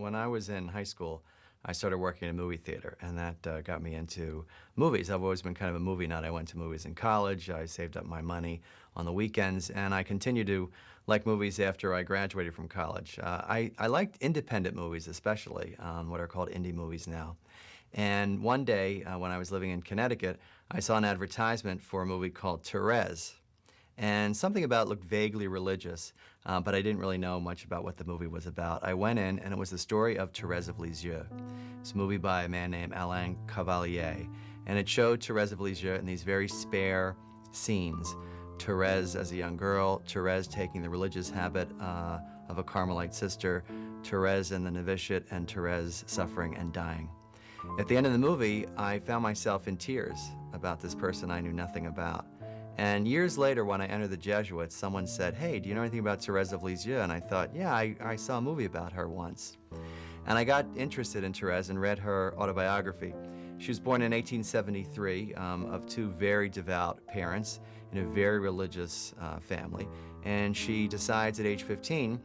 When I was in high school, I started working in a movie theater, and that got me into movies. I've always been kind of a movie nut. I went to movies in college. I saved up my money on the weekends, and I continued to like movies after I graduated from college. I liked independent movies especially, what are called indie movies now. And one day, when I was living in Connecticut, I saw an advertisement for a movie called Therese. And something about it looked vaguely religious, but I didn't really know much about what the movie was about. I went in, and it was the story of Therese of Liseux. It's a movie by a man named Alain Cavalier, and it showed Therese of Liseux in these very spare scenes. Therese as a young girl, Therese taking the religious habit of a Carmelite sister, Therese in the novitiate, and Therese suffering and dying. At the end of the movie, I found myself in tears about this person I knew nothing about. And years later, when I entered the Jesuits, someone said, "Hey, do you know anything about Therese of Liseux?" And I thought, yeah, I saw a movie about her once. And I got interested in Therese and read her autobiography. She was born in 1873 of two very devout parents in a very religious family. And she decides at age 15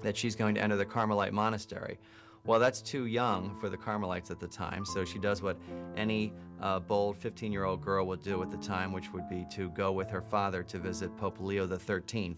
that she's going to enter the Carmelite monastery. Well, that's too young for the Carmelites at the time, so she does what any bold 15-year-old girl would do at the time, which would be to go with her father to visit Pope Leo XIII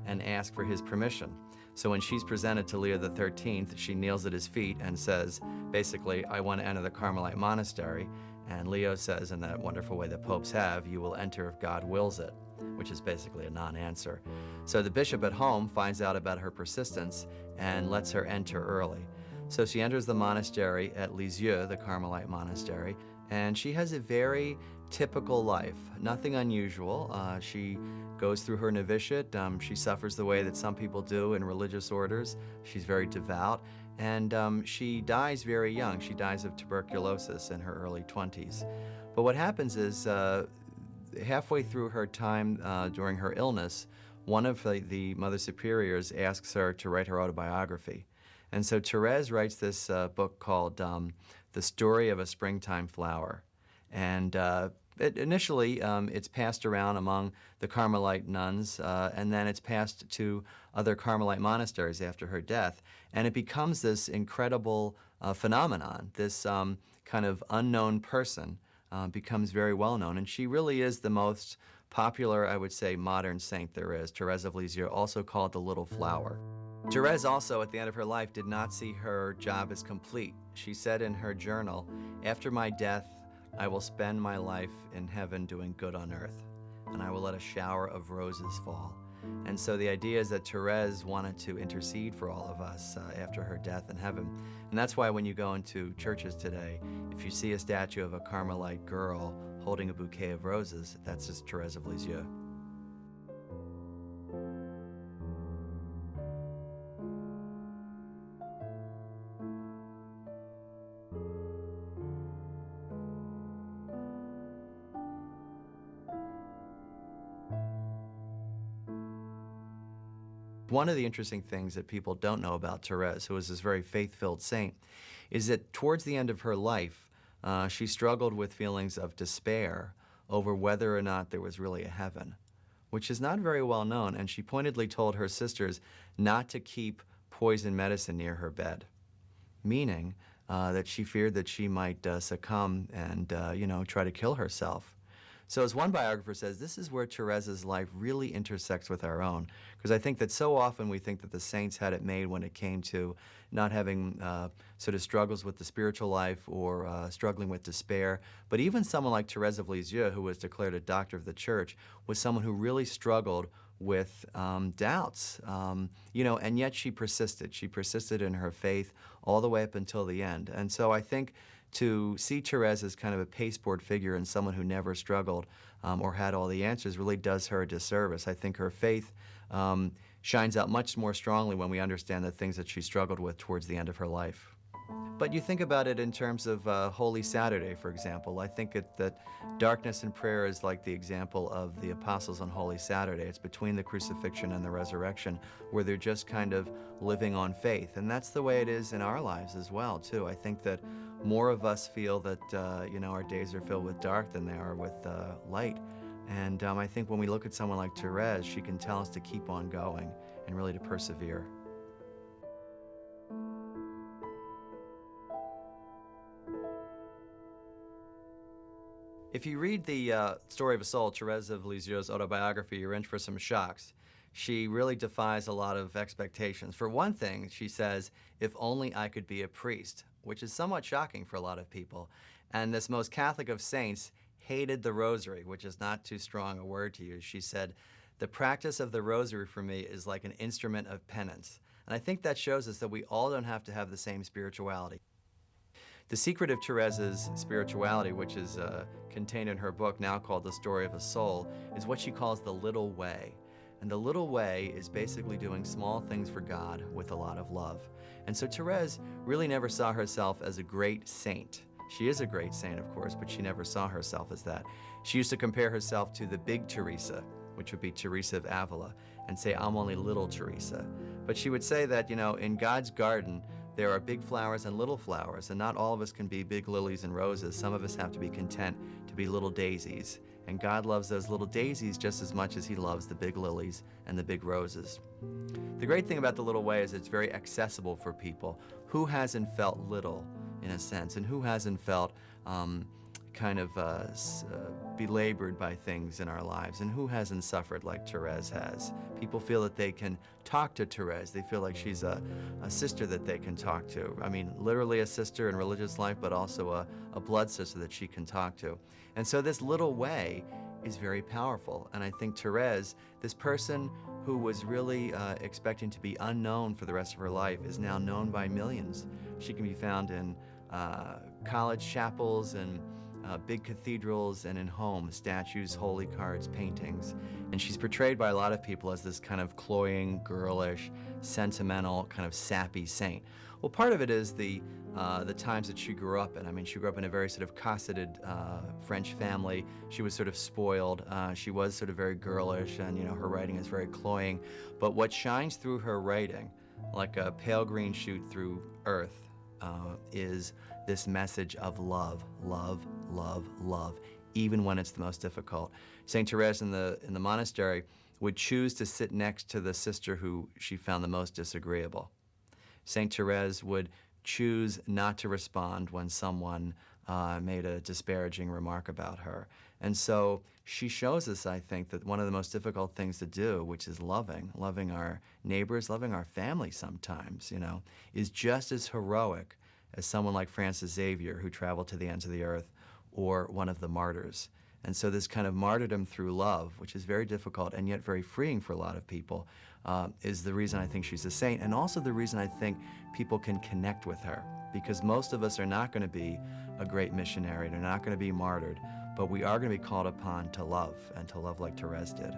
and ask for his permission. So when she's presented to Leo XIII, she kneels at his feet and says, basically, "I want to enter the Carmelite monastery." And Leo says, in that wonderful way that popes have, "You will enter if God wills it," which is basically a non-answer. So the bishop at home finds out about her persistence and lets her enter early. So she enters the monastery at Lisieux, the Carmelite monastery, and she has a very typical life, nothing unusual. She goes through her novitiate. She suffers the way that some people do in religious orders. She's very devout, and she dies very young. She dies of tuberculosis in her early 20s. But what happens is halfway through her time during her illness, one of the Mother Superiors asks her to write her autobiography. And so Therese writes this book called The Story of a Springtime Flower. And initially, it's passed around among the Carmelite nuns, and then it's passed to other Carmelite monasteries after her death. And it becomes this incredible phenomenon. This kind of unknown person becomes very well known. And she really is the most popular, I would say, modern saint there is. Therese of Lisieux, also called the Little Flower. Therese also, at the end of her life, did not see her job as complete. She said in her journal, "After my death, I will spend my life in heaven doing good on earth, and I will let a shower of roses fall." And so the idea is that Therese wanted to intercede for all of us after her death in heaven. And that's why when you go into churches today, if you see a statue of a Carmelite girl holding a bouquet of roses, that's just Therese of Lisieux. One of the interesting things that people don't know about Therese, who was this very faith-filled saint, is that towards the end of her life, she struggled with feelings of despair over whether or not there was really a heaven, which is not very well known, and she pointedly told her sisters not to keep poison medicine near her bed, meaning that she feared that she might succumb and, try to kill herself. So as one biographer says, this is where Therese's life really intersects with our own, because I think that so often we think that the saints had it made when it came to not having sort of struggles with the spiritual life or struggling with despair. But even someone like Therese of Lisieux, who was declared a doctor of the church, was someone who really struggled with doubts, and yet she persisted. She persisted in her faith all the way up until the end. And so I think to see Therese as kind of a pasteboard figure and someone who never struggled or had all the answers really does her a disservice. I think her faith shines out much more strongly when we understand the things that she struggled with towards the end of her life. But you think about it in terms of Holy Saturday, for example. I think that darkness and prayer is like the example of the apostles on Holy Saturday. It's between the crucifixion and the resurrection, where they're just kind of living on faith. And that's the way it is in our lives as well, too. I think that more of us feel that, our days are filled with dark than they are with light. And I think when we look at someone like Therese, she can tell us to keep on going and really to persevere. If you read the Story of a Soul, Therese of Liseux's autobiography, you're in for some shocks. She really defies a lot of expectations. For one thing, she says, "If only I could be a priest," which is somewhat shocking for a lot of people. And this most Catholic of saints hated the rosary, which is not too strong a word to use. She said, "The practice of the rosary for me is like an instrument of penance." And I think that shows us that we all don't have to have the same spirituality. The secret of Theresa's spirituality, which is contained in her book now called The Story of a Soul, is what she calls the little way. And the little way is basically doing small things for God with a lot of love. And so Therese really never saw herself as a great saint. She is a great saint, of course, but she never saw herself as that. She used to compare herself to the big Teresa, which would be Teresa of Avila, and say, "I'm only little Teresa." But she would say that, in God's garden, there are big flowers and little flowers, and not all of us can be big lilies and roses. Some of us have to be content to be little daisies. And God loves those little daisies just as much as he loves the big lilies and the big roses. The great thing about the little way is it's very accessible for people. Who hasn't felt little, in a sense, and who hasn't felt belabored by things in our lives, and who hasn't suffered like Therese has? People feel that they can talk to Therese. They feel like she's a sister that they can talk to. I mean, literally a sister in religious life, but also a blood sister that she can talk to. And so this little way is very powerful. And I think Therese, this person who was really expecting to be unknown for the rest of her life, is now known by millions. She can be found in college chapels and big cathedrals and in homes, statues, holy cards, paintings. And she's portrayed by a lot of people as this kind of cloying, girlish, sentimental, kind of sappy saint. Well, part of it is the times that she grew up in. I mean, she grew up in a very sort of cosseted French family. She was sort of spoiled. She was sort of very girlish, and her writing is very cloying. But what shines through her writing, like a pale green shoot through earth, is this message of love, love, love, love, even when it's the most difficult. Saint Therese in the monastery would choose to sit next to the sister who she found the most disagreeable. Saint Therese would choose not to respond when someone made a disparaging remark about her. And so she shows us, I think, that one of the most difficult things to do, which is loving our neighbors, loving our family sometimes, is just as heroic as someone like Francis Xavier, who traveled to the ends of the earth, or one of the martyrs. And so this kind of martyrdom through love, which is very difficult and yet very freeing for a lot of people, is the reason I think she's a saint, and also the reason I think people can connect with her. Because most of us are not going to be a great missionary, they're not going to be martyred, but we are going to be called upon to love, and to love like Therese did.